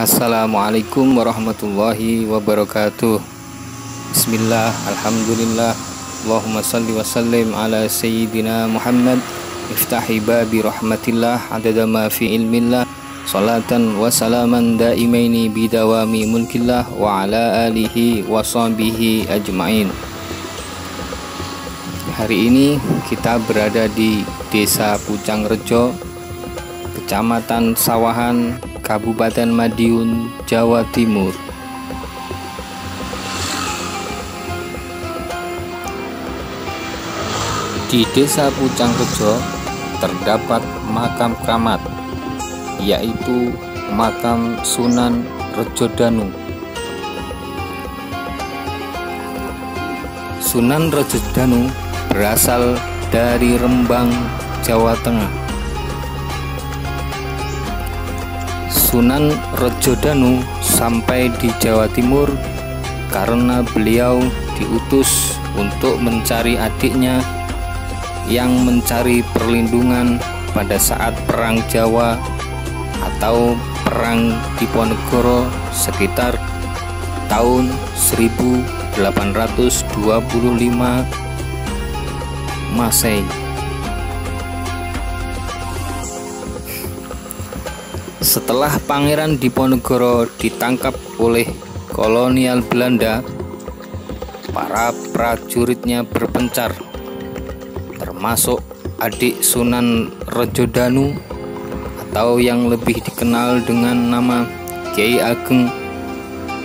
Assalamualaikum warahmatullahi wabarakatuh. Bismillah, alhamdulillah, Allahumma salli wa sallim ala sayyidina Muhammad. Iftahi babi rahmatillah adada ma fi ilmillah, salatan wa salaman daimaini bidawami mulkillah wa ala alihi wa sahbihi ajma'in. Hari ini kita berada di Desa Pucangrejo, Kecamatan Sawahan, Kabupaten Madiun, Jawa Timur. Di Desa Pucangrejo terdapat makam keramat, yaitu makam Sunan Rejodanu. Sunan Rejodanu berasal dari Rembang, Jawa Tengah. Sunan Rejodanu sampai di Jawa Timur karena beliau diutus untuk mencari adiknya yang mencari perlindungan pada saat Perang Jawa atau Perang Diponegoro sekitar tahun 1825 Masehi. Setelah Pangeran Diponegoro ditangkap oleh kolonial Belanda, para prajuritnya berpencar, termasuk adik Sunan Rejodanu atau yang lebih dikenal dengan nama Kiai Ageng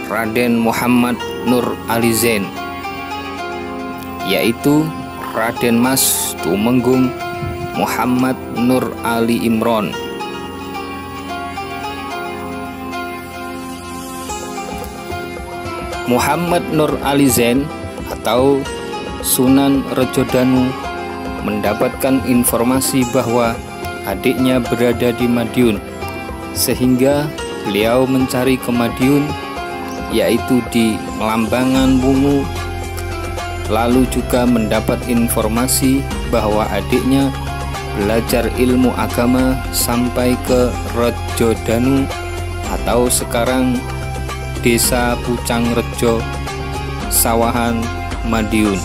Raden Muhammad Nur Alizain, yaitu Raden Mas Tumenggung Muhammad Nur Ali Imron. Muhammad Nur Alizain atau Sunan Rejodanu mendapatkan informasi bahwa adiknya berada di Madiun, sehingga beliau mencari ke Madiun, yaitu di Melambangan Wungu. Lalu juga mendapat informasi bahwa adiknya belajar ilmu agama sampai ke Rejodanu atau sekarang Desa Pucangrejo, Sawahan, Madiun.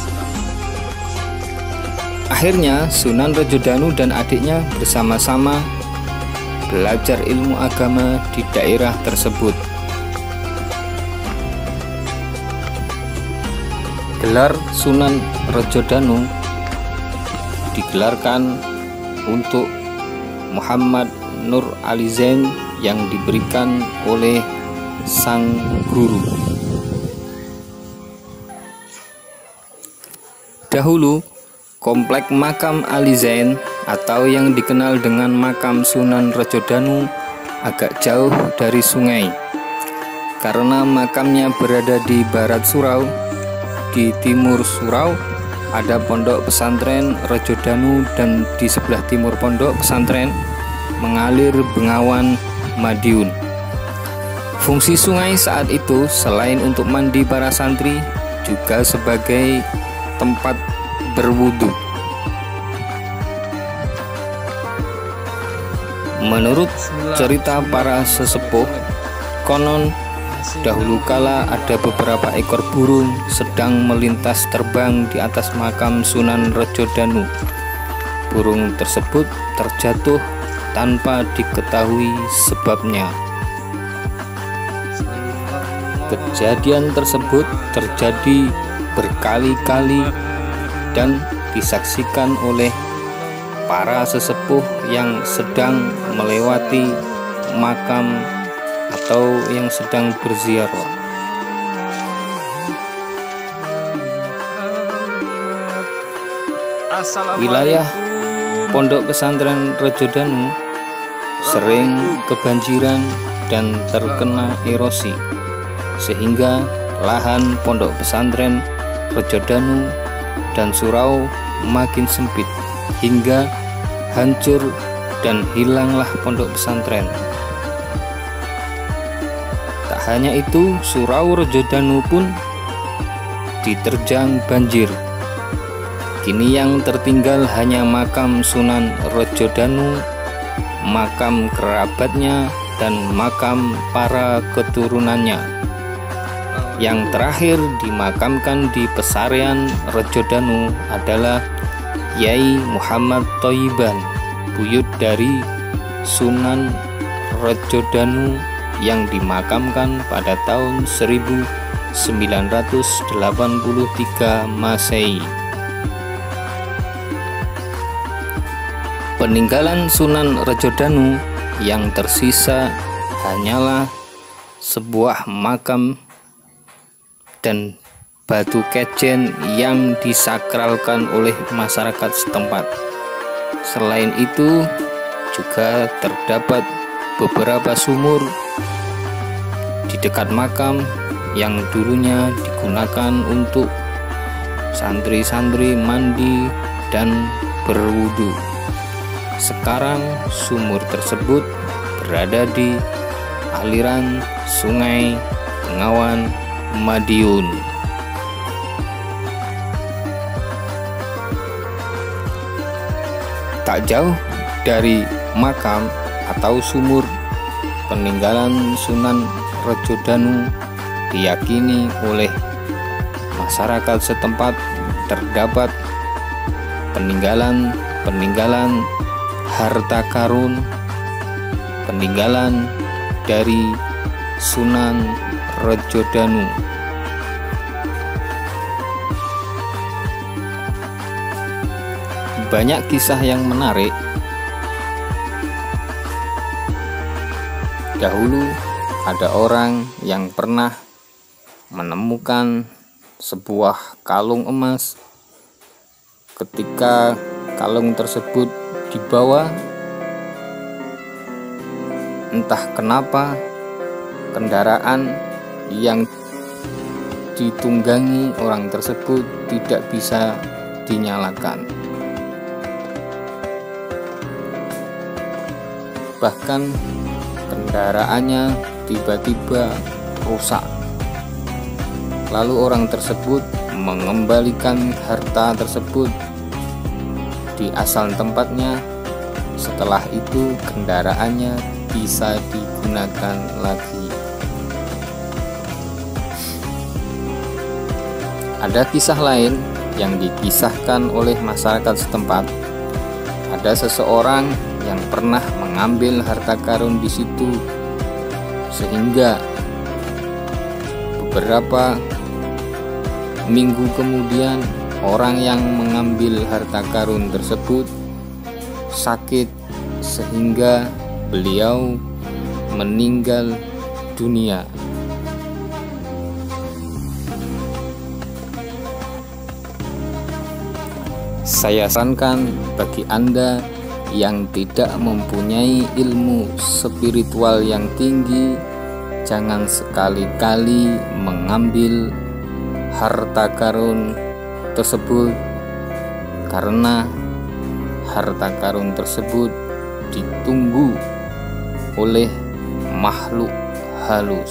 Akhirnya Sunan Rejodanu dan adiknya bersama-sama belajar ilmu agama di daerah tersebut. Gelar Sunan Rejodanu digelarkan untuk Muhammad Nur Alizain yang diberikan oleh sang guru. Dahulu komplek makam Alizain atau yang dikenal dengan makam Sunan Rejodanu agak jauh dari sungai. Karena makamnya berada di barat surau, di timur surau ada pondok pesantren Rejodanu, dan di sebelah timur pondok pesantren mengalir Bengawan, Madiun. Fungsi sungai saat itu selain untuk mandi para santri, juga sebagai tempat berwudu. Menurut cerita para sesepuh, konon dahulu kala ada beberapa ekor burung sedang melintas terbang di atas makam Sunan Rejodanu. Burung tersebut terjatuh tanpa diketahui sebabnya. Kejadian tersebut terjadi berkali-kali dan disaksikan oleh para sesepuh yang sedang melewati makam atau yang sedang berziarah. Wilayah pondok pesantren Rejodanu sering kebanjiran dan terkena erosi, sehingga lahan pondok pesantren Rejodanu dan surau makin sempit hingga hancur dan hilanglah pondok pesantren. Tak hanya itu, surau Rejodanu pun diterjang banjir. Kini yang tertinggal hanya makam Sunan Rejodanu, makam kerabatnya dan makam para keturunannya. Yang terakhir dimakamkan di Pesarian Rejodanu adalah Yai Muhammad Thoiban, buyut dari Sunan Rejodanu, yang dimakamkan pada tahun 1983 Masehi. Peninggalan Sunan Rejodanu yang tersisa hanyalah sebuah makam dan batu kejen yang disakralkan oleh masyarakat setempat. Selain itu juga terdapat beberapa sumur di dekat makam yang dulunya digunakan untuk santri-santri mandi dan berwudu. Sekarang sumur tersebut berada di aliran Sungai Bengawan Madiun. Tak jauh dari makam atau sumur peninggalan Sunan Rejodanu diyakini oleh masyarakat setempat terdapat peninggalan harta karun peninggalan dari Sunan Rejodanu. Banyak kisah yang menarik. Dahulu ada orang yang pernah menemukan sebuah kalung emas. Ketika kalung tersebut dibawa, entah kenapa kendaraan yang ditunggangi orang tersebut tidak bisa dinyalakan. Bahkan kendaraannya tiba-tiba rusak. Lalu orang tersebut mengembalikan harta tersebut di asal tempatnya. Setelah itu kendaraannya bisa digunakan lagi. Ada kisah lain yang dikisahkan oleh masyarakat setempat. Ada seseorang yang pernah mengambil harta karun di situ, sehingga beberapa minggu kemudian orang yang mengambil harta karun tersebut sakit sehingga beliau meninggal dunia. Saya sarankan bagi Anda yang tidak mempunyai ilmu spiritual yang tinggi, jangan sekali-kali mengambil harta karun tersebut, karena harta karun tersebut ditunggu oleh makhluk halus.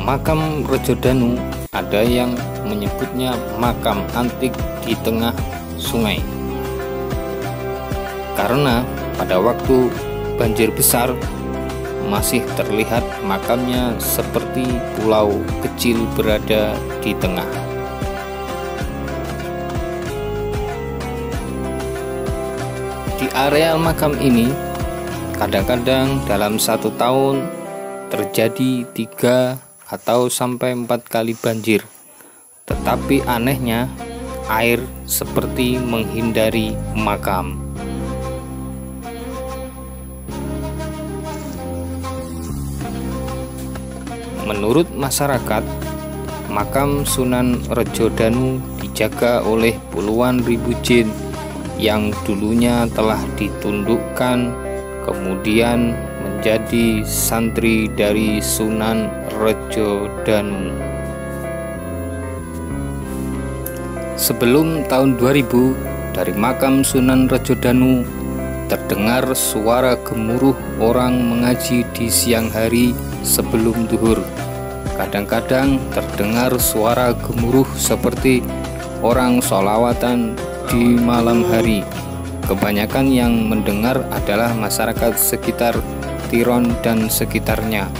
Makam Rejodanu ada yang menyebutnya makam antik di tengah sungai, karena pada waktu banjir besar masih terlihat makamnya seperti pulau kecil berada di tengah. Di areal makam ini kadang-kadang dalam 1 tahun terjadi 3 atau sampai 4 kali banjir. Tetapi anehnya air seperti menghindari makam. Menurut masyarakat, makam Sunan Rejodanu dijaga oleh puluhan ribu jin yang dulunya telah ditundukkan kemudian menjadi santri dari Sunan Rejodanu. Sebelum tahun 2000, dari makam Sunan Rejodanu terdengar suara gemuruh orang mengaji di siang hari sebelum duhur. Kadang-kadang terdengar suara gemuruh seperti orang sholawatan di malam hari. Kebanyakan yang mendengar adalah masyarakat sekitar Tiron dan sekitarnya.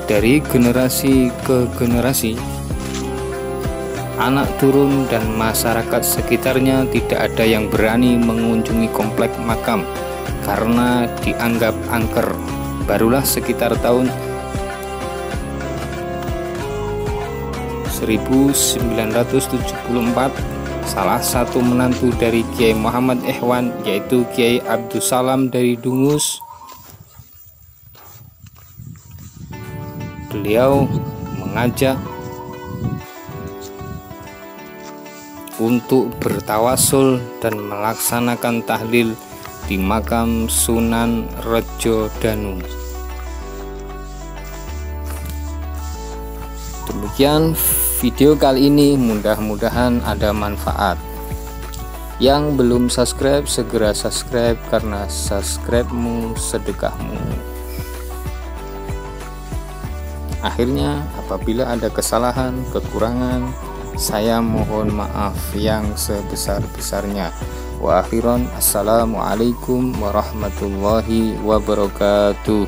Dari generasi ke generasi, anak turun dan masyarakat sekitarnya tidak ada yang berani mengunjungi komplek makam karena dianggap angker. Barulah sekitar tahun 1974, salah satu menantu dari Kiai Muhammad Ikhwan, yaitu Kiai Abdus Salam dari Dungus, beliau mengajak untuk bertawasul dan melaksanakan tahlil di makam Sunan Rejodanu. Demikian video kali ini, mudah-mudahan ada manfaat. Yang belum subscribe segera subscribe, karena subscribe-mu sedekahmu. Akhirnya, apabila ada kesalahan, kekurangan, saya mohon maaf yang sebesar-besarnya. Wa akhiran, assalamualaikum warahmatullahi wabarakatuh.